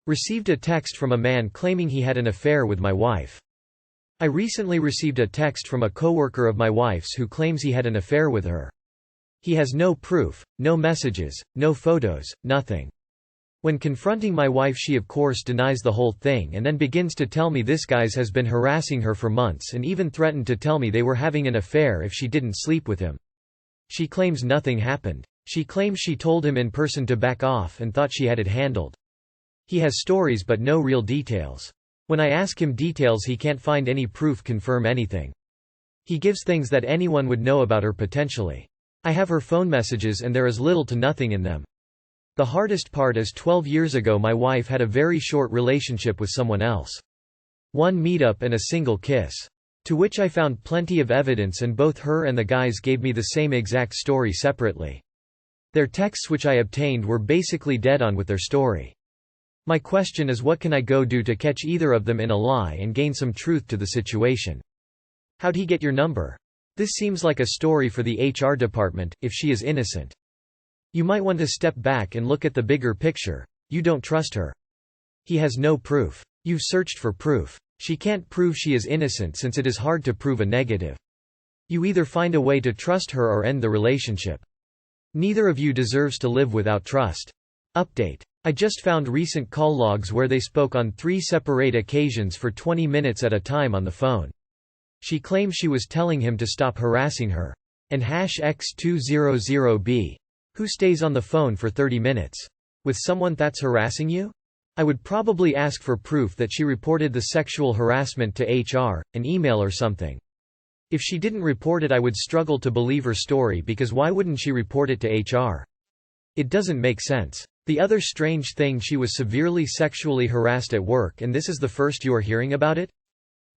Received a text from a man claiming he had an affair with my wife. I recently received a text from a coworker of my wife's who claims he had an affair with her. He has no proof, no messages, no photos, nothing. When confronting my wife, she of course denies the whole thing and then begins to tell me this guy has been harassing her for months and even threatened to tell me they were having an affair if she didn't sleep with him. She claims nothing happened. She claims she told him in person to back off and thought she had it handled. He has stories but no real details. When I ask him details, he can't find any proof confirm anything. He gives things that anyone would know about her potentially. I have her phone messages and there is little to nothing in them. The hardest part is 12 years ago my wife had a very short relationship with someone else. One meetup and a single kiss. To which I found plenty of evidence and both her and the guys gave me the same exact story separately. Their texts which I obtained were basically dead on with their story. My question is, what can I go do to catch either of them in a lie and gain some truth to the situation? How'd he get your number? This seems like a story for the HR department, if she is innocent. You might want to step back and look at the bigger picture. You don't trust her. He has no proof. You've searched for proof. She can't prove she is innocent since it is hard to prove a negative. You either find a way to trust her or end the relationship. Neither of you deserves to live without trust. Update. I just found recent call logs where they spoke on 3 separate occasions for 20 minutes at a time on the phone. She claims she was telling him to stop harassing her. And #X200B. Who stays on the phone for 30 minutes? With someone that's harassing you? I would probably ask for proof that she reported the sexual harassment to HR, an email or something. If she didn't report it, I would struggle to believe her story because why wouldn't she report it to HR? It doesn't make sense. The other strange thing, she was severely sexually harassed at work, and this is the first you are hearing about it?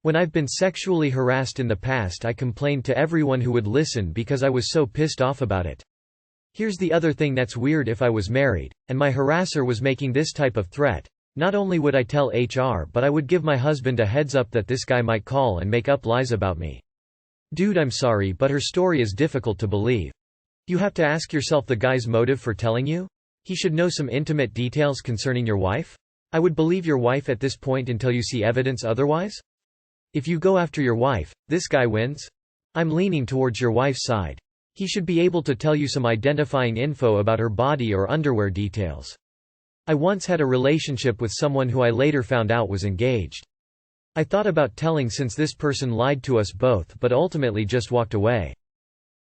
When I've been sexually harassed in the past, I complained to everyone who would listen because I was so pissed off about it. Here's the other thing that's weird: if I was married, and my harasser was making this type of threat, not only would I tell HR, but I would give my husband a heads up that this guy might call and make up lies about me. Dude, I'm sorry, but her story is difficult to believe. You have to ask yourself the guy's motive for telling you? He should know some intimate details concerning your wife? I would believe your wife at this point until you see evidence otherwise? If you go after your wife, this guy wins? I'm leaning towards your wife's side. He should be able to tell you some identifying info about her body or underwear details. I once had a relationship with someone who I later found out was engaged. I thought about telling since this person lied to us both, but ultimately just walked away.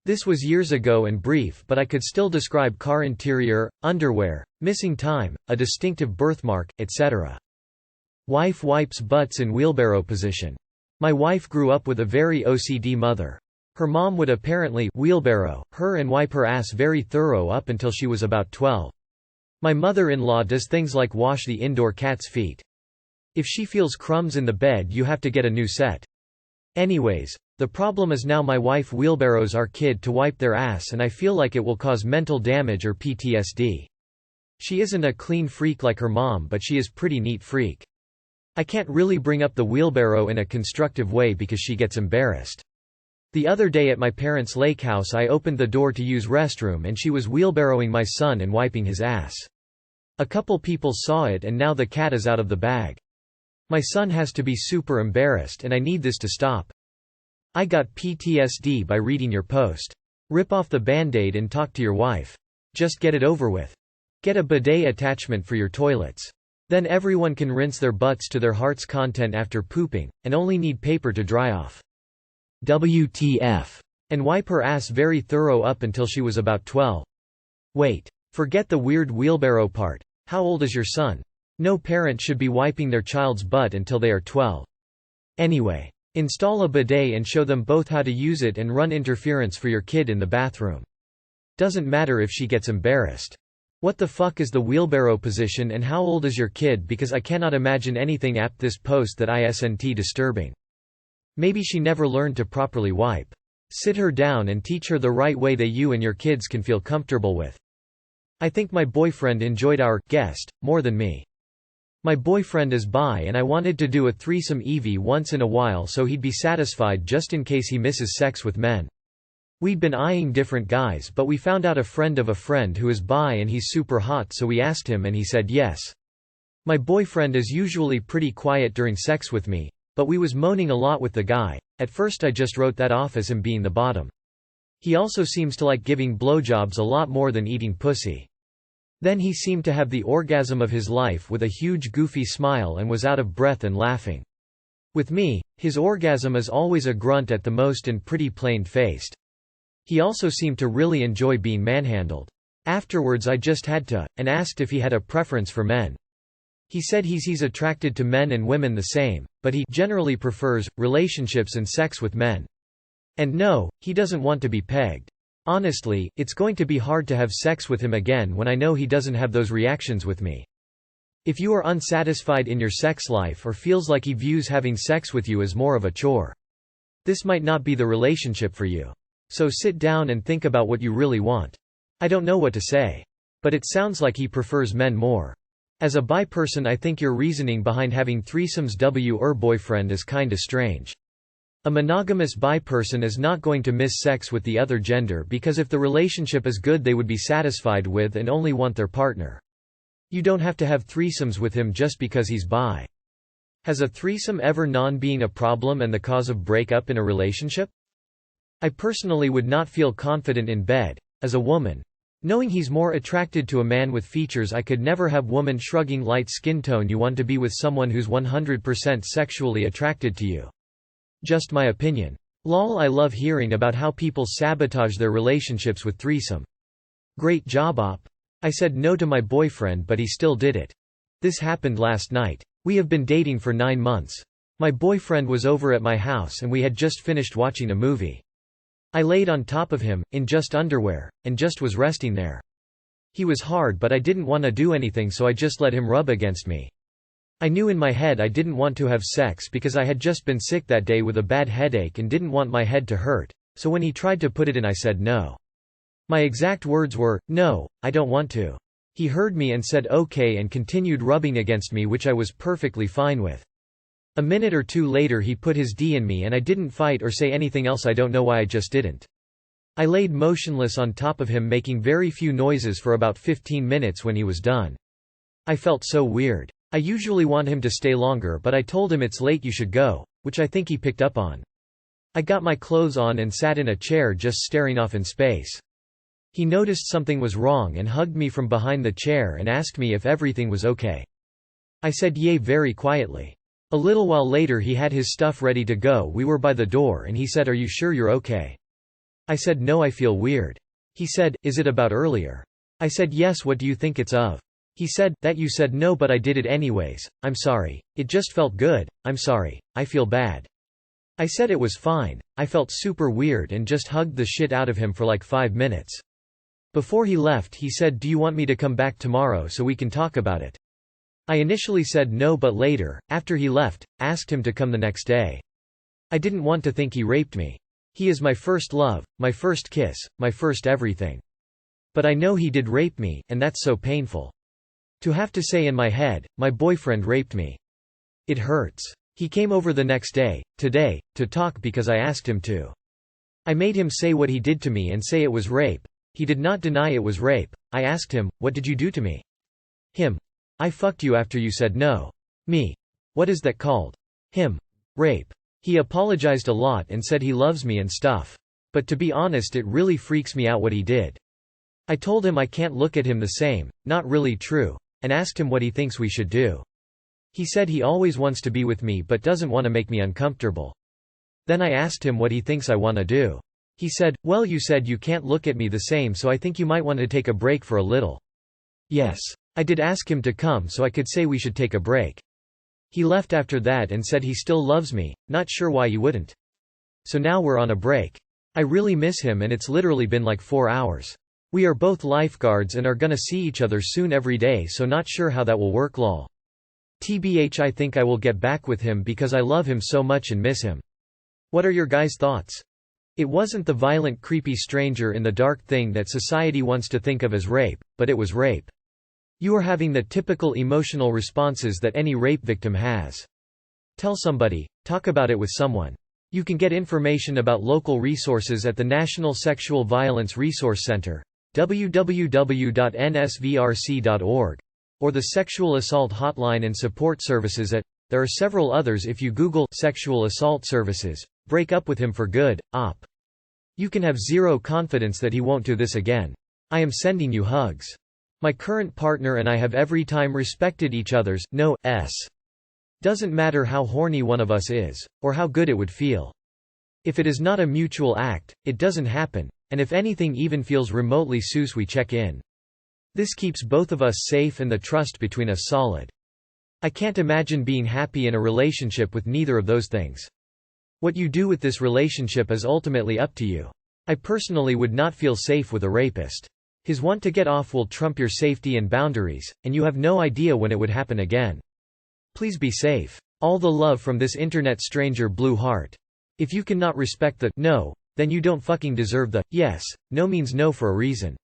This was years ago and brief, but I could still describe car interior, underwear, missing time, a distinctive birthmark, etc. Wife wipes butts in wheelbarrow position. My wife grew up with a very OCD mother. Her mom would apparently wheelbarrow her and wipe her ass very thorough up until she was about 12. My mother-in-law does things like wash the indoor cat's feet. If she feels crumbs in the bed, you have to get a new set. Anyways, the problem is now my wife wheelbarrows our kid to wipe their ass, and I feel like it will cause mental damage or PTSD. She isn't a clean freak like her mom, but she is pretty neat freak. I can't really bring up the wheelbarrow in a constructive way because she gets embarrassed. The other day at my parents' lake house, I opened the door to use restroom and she was wheelbarrowing my son and wiping his ass. A couple people saw it and now the cat is out of the bag. My son has to be super embarrassed and I need this to stop. I got PTSD by reading your post. Rip off the band-aid and talk to your wife. Just get it over with. Get a bidet attachment for your toilets. Then everyone can rinse their butts to their heart's content after pooping, and only need paper to dry off. WTF. And wipe her ass very thorough up until she was about 12. Wait. Forget the weird wheelbarrow part. How old is your son? No parent should be wiping their child's butt until they are 12. Anyway. Install a bidet and show them both how to use it and run interference for your kid in the bathroom. Doesn't matter if she gets embarrassed. What the fuck is the wheelbarrow position and how old is your kid, because I cannot imagine anything apt this post that isn't disturbing. Maybe she never learned to properly wipe. Sit her down and teach her the right way that you and your kids can feel comfortable with. I think my boyfriend enjoyed our guest more than me. My boyfriend is bi and I wanted to do a threesome EV once in a while so he'd be satisfied just in case he misses sex with men. We'd been eyeing different guys, but we found out a friend of a friend who is bi and he's super hot, so we asked him and he said yes. My boyfriend is usually pretty quiet during sex with me, but we was moaning a lot with the guy. At first I just wrote that off as him being the bottom. He also seems to like giving blowjobs a lot more than eating pussy. Then he seemed to have the orgasm of his life with a huge goofy smile and was out of breath and laughing. With me, his orgasm is always a grunt at the most and pretty plain-faced. He also seemed to really enjoy being manhandled. Afterwards I just had to, and asked if he had a preference for men. He said he's attracted to men and women the same, but he generally prefers relationships and sex with men. And no, he doesn't want to be pegged. Honestly, it's going to be hard to have sex with him again when I know he doesn't have those reactions with me. If you are unsatisfied in your sex life or feels like he views having sex with you as more of a chore, this might not be the relationship for you. So sit down and think about what you really want. I don't know what to say. But it sounds like he prefers men more. As a bi person, I think your reasoning behind having threesomes with boyfriend is kinda strange. A monogamous bi person is not going to miss sex with the other gender because if the relationship is good they would be satisfied with and only want their partner. You don't have to have threesomes with him just because he's bi. Has a threesome ever been a problem and the cause of breakup in a relationship? I personally would not feel confident in bed, as a woman. Knowing he's more attracted to a man with features I could never have. Woman shrugging light skin tone. You want to be with someone who's 100% sexually attracted to you. Just my opinion. Lol, I love hearing about how people sabotage their relationships with threesome. Great job op. I said no to my boyfriend but he still did it. This happened last night. We have been dating for 9 months. My boyfriend was over at my house and we had just finished watching a movie. I laid on top of him, in just underwear, and just was resting there. He was hard but I didn't want to do anything so I just let him rub against me. I knew in my head I didn't want to have sex because I had just been sick that day with a bad headache and didn't want my head to hurt, so when he tried to put it in I said no. My exact words were, "No, I don't want to." He heard me and said okay and continued rubbing against me, which I was perfectly fine with. A minute or two later he put his D in me and I didn't fight or say anything else. I don't know why, I just didn't. I laid motionless on top of him making very few noises for about 15 minutes when he was done. I felt so weird. I usually want him to stay longer but I told him it's late, you should go, which I think he picked up on. I got my clothes on and sat in a chair just staring off in space. He noticed something was wrong and hugged me from behind the chair and asked me if everything was okay. I said yay very quietly. A little while later he had his stuff ready to go. We were by the door and he said, "Are you sure you're okay?" I said no, I feel weird. He said, "Is it about earlier?" I said yes, what do you think it's of? He said, "That you said no but I did it anyways, I'm sorry, it just felt good, I'm sorry, I feel bad." I said it was fine. I felt super weird and just hugged the shit out of him for like 5 minutes. Before he left he said, "Do you want me to come back tomorrow so we can talk about it?" I initially said no but later, after he left, asked him to come the next day. I didn't want to think he raped me. He is my first love, my first kiss, my first everything. But I know he did rape me, and that's so painful. To have to say in my head, my boyfriend raped me. It hurts. He came over the next day, today, to talk because I asked him to. I made him say what he did to me and say it was rape. He did not deny it was rape. I asked him, "What did you do to me?" Him. "I fucked you after you said no." Me. "What is that called?" Him. "Rape." He apologized a lot and said he loves me and stuff. But to be honest, it really freaks me out what he did. I told him I can't look at him the same, not really true, and asked him what he thinks we should do. He said he always wants to be with me but doesn't want to make me uncomfortable. Then I asked him what he thinks I want to do. He said, "Well, you said you can't look at me the same, so I think you might want to take a break for a little." Yes. I did ask him to come so I could say we should take a break. He left after that and said he still loves me, not sure why he wouldn't. So now we're on a break. I really miss him and it's literally been like 4 hours. We are both lifeguards and are gonna see each other soon every day, so not sure how that will work lol. TBH, I think I will get back with him because I love him so much and miss him. What are your guys' thoughts? It wasn't the violent creepy stranger in the dark thing that society wants to think of as rape, but it was rape. You are having the typical emotional responses that any rape victim has. Tell somebody, talk about it with someone. You can get information about local resources at the National Sexual Violence Resource Center, www.nsvrc.org. Or the sexual assault hotline and support services at. There are several others if you Google sexual assault services. Break up with him for good, op. You can have zero confidence that he won't do this again. I am sending you hugs. My current partner and I have every time respected each other's no-s. Doesn't matter how horny one of us is, or how good it would feel. If it is not a mutual act, it doesn't happen, and if anything even feels remotely sus we check in. This keeps both of us safe and the trust between us solid. I can't imagine being happy in a relationship with neither of those things. What you do with this relationship is ultimately up to you. I personally would not feel safe with a rapist. His want to get off will trump your safety and boundaries, and you have no idea when it would happen again. Please be safe. All the love from this internet stranger blue heart. If you cannot respect the no, then you don't fucking deserve the yes. No means no for a reason.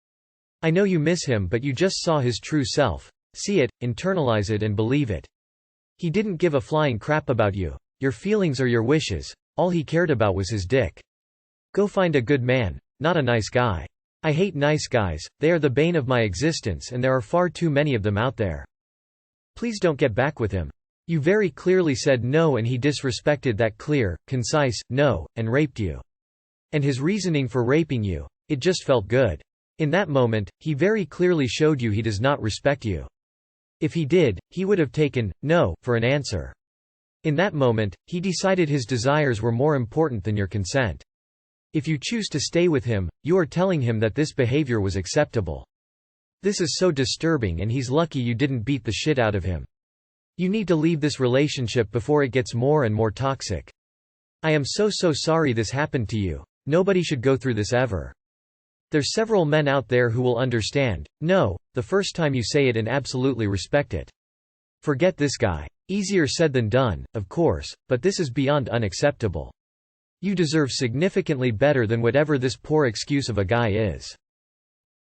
I know you miss him, but you just saw his true self. See it, internalize it and believe it. He didn't give a flying crap about you, your feelings or your wishes. All he cared about was his dick. Go find a good man, not a nice guy. I hate nice guys, they are the bane of my existence and there are far too many of them out there. Please don't get back with him. You very clearly said no and he disrespected that clear, concise no, and raped you. And his reasoning for raping you, it just felt good. In that moment, he very clearly showed you he does not respect you. If he did, he would have taken no for an answer. In that moment, he decided his desires were more important than your consent. If you choose to stay with him, you are telling him that this behavior was acceptable. This is so disturbing and he's lucky you didn't beat the shit out of him. You need to leave this relationship before it gets more and more toxic. I am so sorry this happened to you. Nobody should go through this ever. There's several men out there who will understand, no, the first time you say it and absolutely respect it. Forget this guy. Easier said than done, of course, but this is beyond unacceptable. You deserve significantly better than whatever this poor excuse of a guy is.